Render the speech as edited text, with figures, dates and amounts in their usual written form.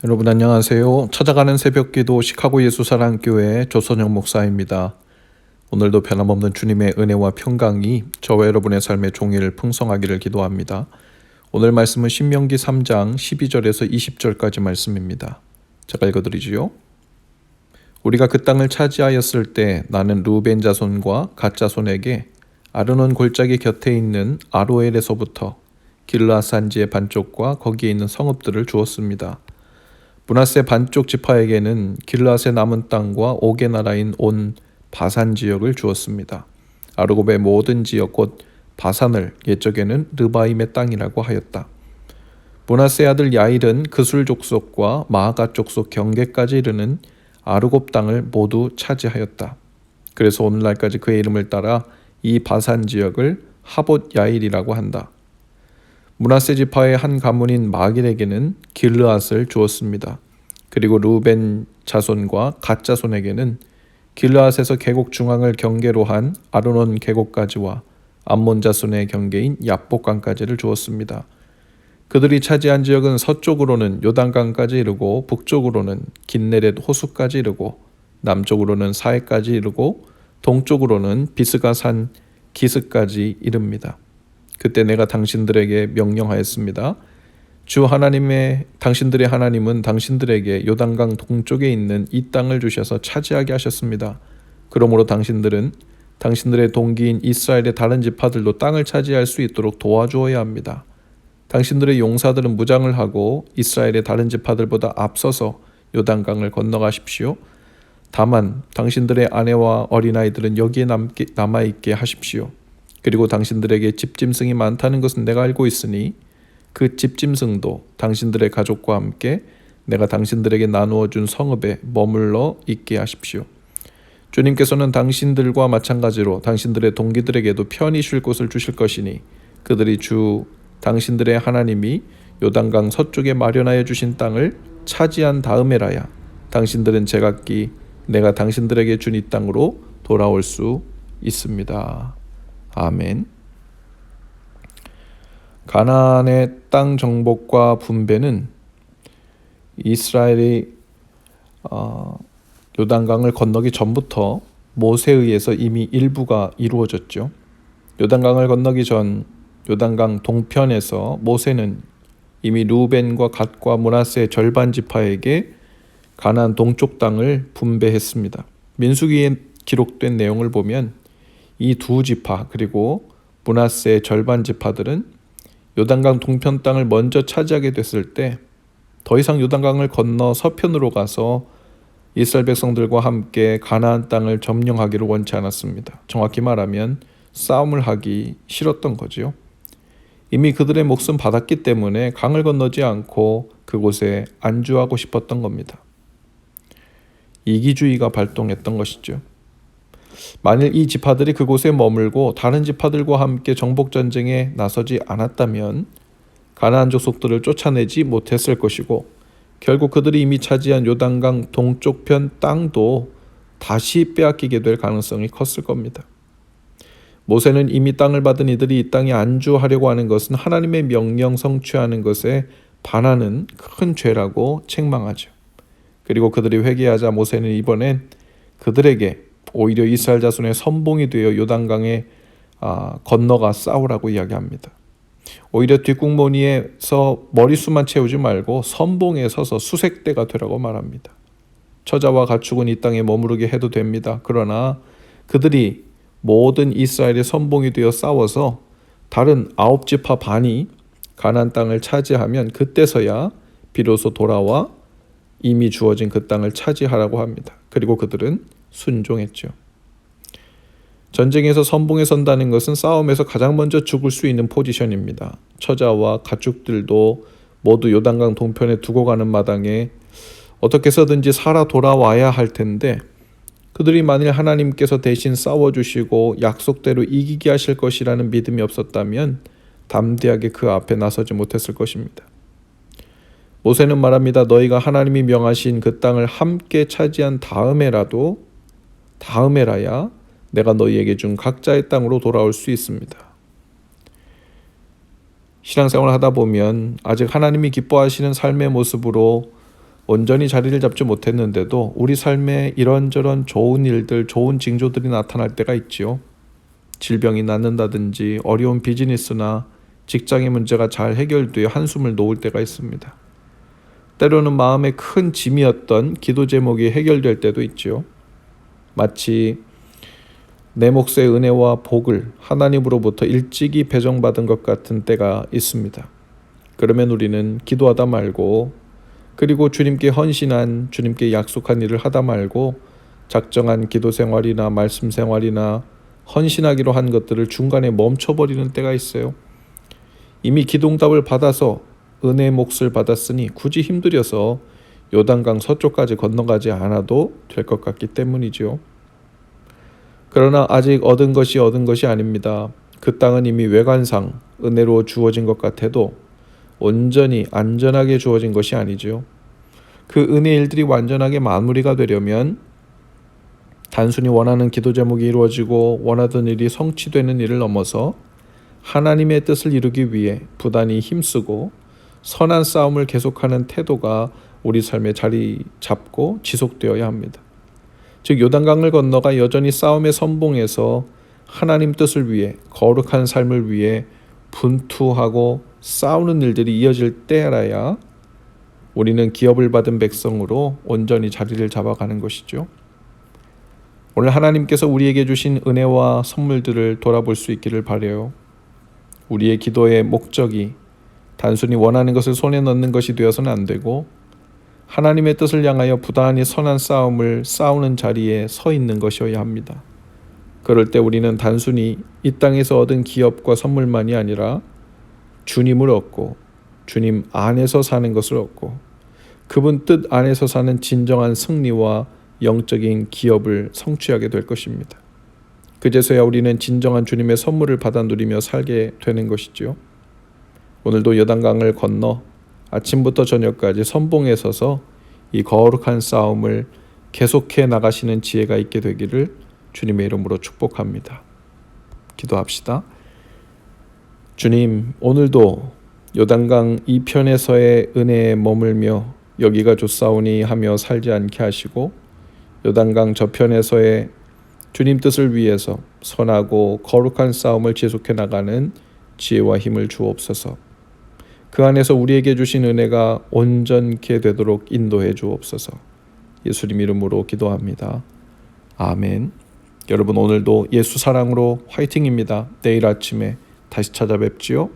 여러분 안녕하세요. 찾아가는 새벽기도 시카고 예수사랑교회 조선영 목사입니다. 오늘도 변함없는 주님의 은혜와 평강이 저와 여러분의 삶의 종일 풍성하기를 기도합니다. 오늘 말씀은 신명기 3장 12절에서 20절까지 말씀입니다. 제가 읽어드리지요. 우리가 그 땅을 차지하였을 때 나는 루벤 자손과 갓 자손에게 아르논 골짜기 곁에 있는 아로엘에서부터 길르앗 산지의 반쪽과 거기에 있는 성읍들을 주었습니다. 므낫세 반쪽 지파에게는 길르앗의 남은 땅과 옥의 나라인 온 바산 지역을 주었습니다. 아르곱의 모든 지역 곧 바산을 옛적에는 르바임의 땅이라고 하였다. 므낫세 아들 야일은 그술 족속과 마아가 족속 경계까지 이르는 아르곱 땅을 모두 차지하였다. 그래서 오늘날까지 그의 이름을 따라 이 바산 지역을 하봇 야일이라고 한다. 므낫세 지파의 한 가문인 마길에게는 길르앗을 주었습니다. 그리고 루벤 자손과 갓 자손에게는 길르앗에서 계곡 중앙을 경계로 한 아르논 계곡까지와 암몬 자손의 경계인 얍복강까지를 주었습니다. 그들이 차지한 지역은 서쪽으로는 요단강까지 이르고 북쪽으로는 긴네렛 호수까지 이르고 남쪽으로는 사해까지 이르고 동쪽으로는 비스가산 기스까지 이릅니다. 그때 내가 당신들에게 명령하였습니다. 주 하나님의 당신들의 하나님은 당신들에게 요단강 동쪽에 있는 이 땅을 주셔서 차지하게 하셨습니다. 그러므로 당신들은 당신들의 동기인 이스라엘의 다른 지파들도 땅을 차지할 수 있도록 도와주어야 합니다. 당신들의 용사들은 무장을 하고 이스라엘의 다른 지파들보다 앞서서 요단강을 건너가십시오. 다만 당신들의 아내와 어린아이들은 여기에 남아있게 하십시오. 그리고 당신들에게 집짐승이 많다는 것은 내가 알고 있으니 그 집짐승도 당신들의 가족과 함께 내가 당신들에게 나누어 준 성읍에 머물러 있게 하십시오. 주님께서는 당신들과 마찬가지로 당신들의 동기들에게도 편히 쉴 곳을 주실 것이니 그들이 주 당신들의 하나님이 요단강 서쪽에 마련하여 주신 땅을 차지한 다음에라야 당신들은 제각기 내가 당신들에게 준 이 땅으로 돌아올 수 있습니다. 아멘. 가나안의 땅 정복과 분배는 이스라엘이 요단강을 건너기 전부터 모세에 의해서 이미 일부가 이루어졌죠. 요단강을 건너기 전 요단강 동편에서 모세는 이미 루벤과 갓과 므낫세의 절반 지파에게 가나안 동쪽 땅을 분배했습니다. 민수기에 기록된 내용을 보면 이 두 지파 그리고 므낫세의 절반 지파들은 요단강 동편 땅을 먼저 차지하게 됐을 때 더 이상 요단강을 건너 서편으로 가서 이스라엘 백성들과 함께 가나안 땅을 점령하기를 원치 않았습니다. 정확히 말하면 싸움을 하기 싫었던 거지요. 이미 그들의 몫은 받았기 때문에 강을 건너지 않고 그곳에 안주하고 싶었던 겁니다. 이기주의가 발동했던 것이죠. 만일 이 지파들이 그곳에 머물고 다른 지파들과 함께 정복전쟁에 나서지 않았다면 가나안 족속들을 쫓아내지 못했을 것이고 결국 그들이 이미 차지한 요단강 동쪽편 땅도 다시 빼앗기게 될 가능성이 컸을 겁니다. 모세는 이미 땅을 받은 이들이 이 땅에 안주하려고 하는 것은 하나님의 명령 성취하는 것에 반하는 큰 죄라고 책망하죠. 그리고 그들이 회개하자 모세는 이번엔 그들에게 오히려 이스라엘 자손의 선봉이 되어 요단강에 건너가 싸우라고 이야기합니다. 오히려 뒷국무늬에서 머리수만 채우지 말고 선봉에 서서 수색대가 되라고 말합니다. 처자와 가축은 이 땅에 머무르게 해도 됩니다. 그러나 그들이 모든 이스라엘의 선봉이 되어 싸워서 다른 9지파 반이 가나안 땅을 차지하면 그때서야 비로소 돌아와 이미 주어진 그 땅을 차지하라고 합니다. 그리고 그들은 순종했죠. 전쟁에서 선봉에 선다는 것은 싸움에서 가장 먼저 죽을 수 있는 포지션입니다. 처자와 가축들도 모두 요단강 동편에 두고 가는 마당에 어떻게 해서든지 살아 돌아와야 할 텐데 그들이 만일 하나님께서 대신 싸워주시고 약속대로 이기게 하실 것이라는 믿음이 없었다면 담대하게 그 앞에 나서지 못했을 것입니다. 모세는 말합니다. 너희가 하나님이 명하신 그 땅을 함께 차지한 다음에라야 내가 너희에게 준 각자의 땅으로 돌아올 수 있습니다. 신앙생활을 하다 보면 아직 하나님이 기뻐하시는 삶의 모습으로 온전히 자리를 잡지 못했는데도 우리 삶에 이런저런 좋은 일들, 좋은 징조들이 나타날 때가 있지요. 질병이 낫는다든지 어려운 비즈니스나 직장의 문제가 잘 해결되어 한숨을 놓을 때가 있습니다. 때로는 마음에 큰 짐이었던 기도 제목이 해결될 때도 있지요. 마치 내 몫의 은혜와 복을 하나님으로부터 일찍이 배정받은 것 같은 때가 있습니다. 그러면 우리는 기도하다 말고, 그리고 주님께 헌신한, 주님께 약속한 일을 하다 말고 작정한 기도 생활이나 말씀 생활이나 헌신하기로 한 것들을 중간에 멈춰버리는 때가 있어요. 이미 기도응답을 받아서 은혜의 몫을 받았으니 굳이 힘들여서 요단강 서쪽까지 건너가지 않아도 될 것 같기 때문이죠. 그러나 아직 얻은 것이 아닙니다. 그 땅은 이미 외관상 은혜로 주어진 것 같아도 온전히 안전하게 주어진 것이 아니죠. 그 은혜 일들이 완전하게 마무리가 되려면 단순히 원하는 기도 제목이 이루어지고 원하던 일이 성취되는 일을 넘어서 하나님의 뜻을 이루기 위해 부단히 힘쓰고 선한 싸움을 계속하는 태도가 우리 삶에 자리 잡고 지속되어야 합니다. 즉 요단강을 건너가 여전히 싸움의 선봉에서 하나님 뜻을 위해, 거룩한 삶을 위해 분투하고 싸우는 일들이 이어질 때라야 우리는 기업을 받은 백성으로 온전히 자리를 잡아가는 것이죠. 오늘 하나님께서 우리에게 주신 은혜와 선물들을 돌아볼 수 있기를 바라요. 우리의 기도의 목적이 단순히 원하는 것을 손에 넣는 것이 되어서는 안 되고 하나님의 뜻을 향하여 부단히 선한 싸움을 싸우는 자리에 서 있는 것이어야 합니다. 그럴 때 우리는 단순히 이 땅에서 얻은 기업과 선물만이 아니라 주님을 얻고 주님 안에서 사는 것을 얻고 그분 뜻 안에서 사는 진정한 승리와 영적인 기업을 성취하게 될 것입니다. 그제서야 우리는 진정한 주님의 선물을 받아 누리며 살게 되는 것이지요. 오늘도 요단강을 건너 아침부터 저녁까지 선봉에 서서 이 거룩한 싸움을 계속해 나가시는 지혜가 있게 되기를 주님의 이름으로 축복합니다. 기도합시다. 주님, 오늘도 요단강 이편에서의 은혜에 머물며 여기가 좋사오니 하며 살지 않게 하시고 요단강 저편에서의 주님 뜻을 위해서 선하고 거룩한 싸움을 지속해 나가는 지혜와 힘을 주옵소서. 그 안에서 우리에게 주신 은혜가 온전케 되도록 인도해 주옵소서. 예수님 이름으로 기도합니다. 아멘. 여러분 오늘도 예수 사랑으로 화이팅입니다. 내일 아침에 다시 찾아뵙지요.